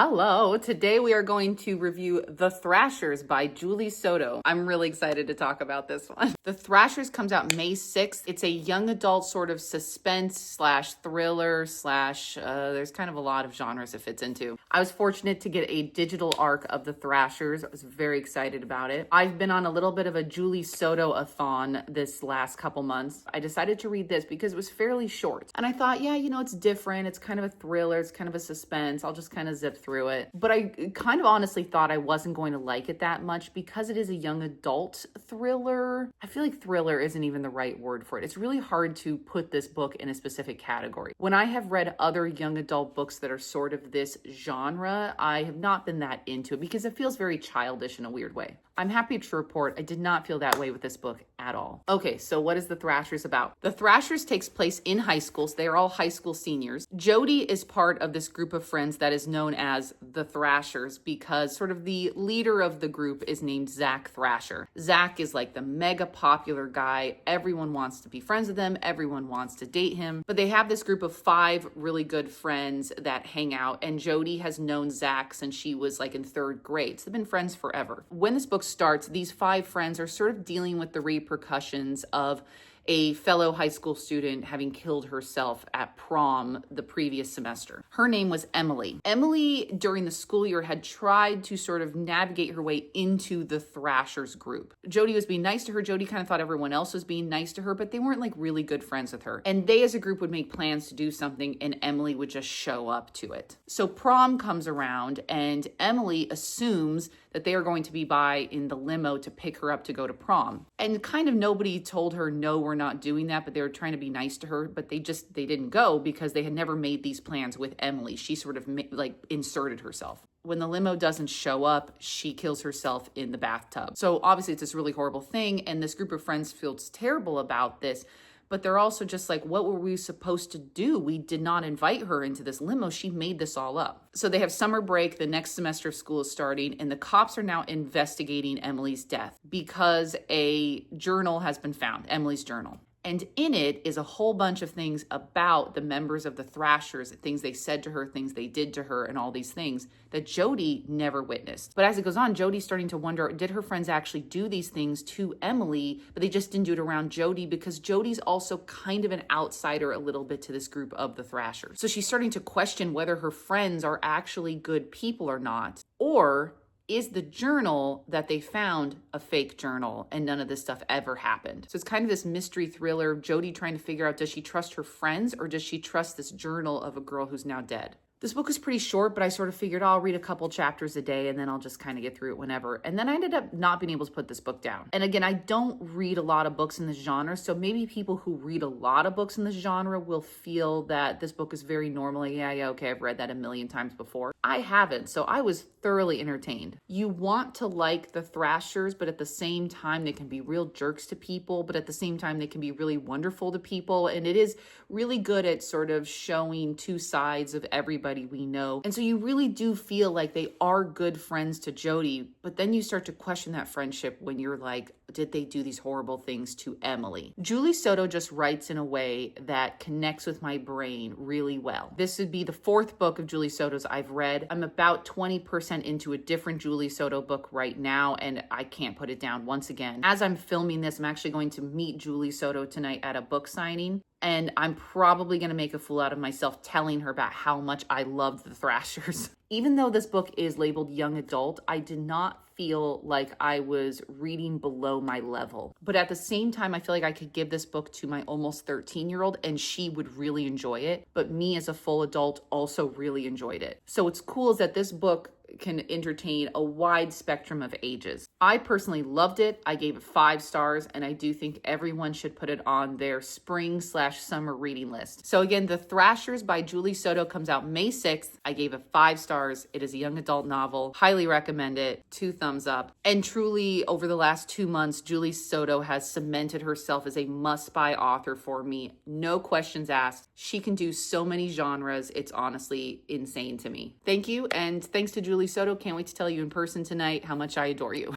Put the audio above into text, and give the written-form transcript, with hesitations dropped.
Hello, today we are going to review The Thrashers by Julie Soto. I'm really excited to talk about this one. The Thrashers comes out May 6th. It's a young adult sort of suspense slash thriller slash, there's kind of a lot of genres it fits into. I was fortunate to get a digital arc of The Thrashers. I was very excited about it. I've been on a little bit of a Julie Soto-a-thon this last couple months. I decided to read this because it was fairly short. And I thought, yeah, it's different. It's kind of a thriller. It's kind of a suspense. I'll just kind of zip through it. But I kind of honestly thought I wasn't going to like it that much because it is a young adult thriller. I feel like thriller isn't even the right word for it. It's really hard to put this book in a specific category. When I have read other young adult books that are sort of this genre, I have not been that into it because it feels very childish in a weird way. I'm happy to report I did not feel that way with this book at all. Okay, so what is The Thrashers about? The Thrashers takes place in high schools. They are all high school seniors. Jody is part of this group of friends that is known as the Thrashers because sort of the leader of the group is named Zach Thrasher. Zach is like the mega popular guy. Everyone wants to be friends with him. Everyone wants to date him. But they have this group of 5 really good friends that hang out, and Jody has known Zach since she was like in 3rd grade. So they've been friends forever. When this book starts, these 5 friends are sort of dealing with the repercussions of a fellow high school student having killed herself at prom the previous semester. Her name was Emily. Emily, during the school year, had tried to sort of navigate her way into the Thrashers group. Jody was being nice to her. Jody kind of thought everyone else was being nice to her, but they weren't like really good friends with her. And they as a group would make plans to do something and Emily would just show up to it. So prom comes around and Emily assumes that they are going to be by in the limo to pick her up to go to prom. And kind of nobody told her, no, we're not doing that, but they were trying to be nice to her, but they didn't go because they had never made these plans with Emily. She sort of inserted herself. When the limo doesn't show up, she kills herself in the bathtub. So obviously it's this really horrible thing, and this group of friends feels terrible about this. But they're also just like, what were we supposed to do? We did not invite her into this limo. She made this all up. So they have summer break. The next semester of school is starting, and the cops are now investigating Emily's death because a journal has been found, Emily's journal. And in it is a whole bunch of things about the members of the Thrashers, things they said to her, things they did to her, and all these things that Jody never witnessed. But as it goes on, Jody's starting to wonder, did her friends actually do these things to Emily, but they just didn't do it around Jody because Jody's also kind of an outsider a little bit to this group of the Thrashers. So she's starting to question whether her friends are actually good people or not, or is the journal that they found a fake journal and none of this stuff ever happened? So it's kind of this mystery thriller, Jody trying to figure out, does she trust her friends or does she trust this journal of a girl who's now dead? This book is pretty short, but I sort of figured I'll read a couple chapters a day and then I'll just kind of get through it whenever. And then I ended up not being able to put this book down. And again, I don't read a lot of books in this genre, so maybe people who read a lot of books in this genre will feel that this book is very normal. Like, yeah, okay, I've read that a million times before. I haven't, so I was thoroughly entertained. You want to like the Thrashers, but at the same time, they can be real jerks to people, but at the same time, they can be really wonderful to people. And it is really good at sort of showing 2 sides of everybody we know. And so you really do feel like they are good friends to Jody, but then you start to question that friendship when you're like, did they do these horrible things to Emily? Julie Soto just writes in a way that connects with my brain really well. This would be the 4th book of Julie Soto's I've read. I'm about 20% into a different Julie Soto book right now, and I can't put it down once again. As I'm filming this, I'm actually going to meet Julie Soto tonight at a book signing. And I'm probably going to make a fool out of myself telling her about how much I loved the Thrashers. Even though this book is labeled young adult, I did not feel like I was reading below my level. But at the same time, I feel like I could give this book to my almost 13-year-old and she would really enjoy it. But me as a full adult also really enjoyed it. So what's cool is that this book can entertain a wide spectrum of ages. I personally loved it. I gave it 5 stars, and I do think everyone should put it on their spring/summer reading list. So again, The Thrashers by Julie Soto comes out May 6th. I gave it 5 stars. It is a young adult novel. Highly recommend it. 2 thumbs up. And truly, over the last 2 months, Julie Soto has cemented herself as a must-buy author for me. No questions asked. She can do so many genres. It's honestly insane to me. Thank you, and thanks to Julie Soto. Can't wait to tell you in person tonight how much I adore you.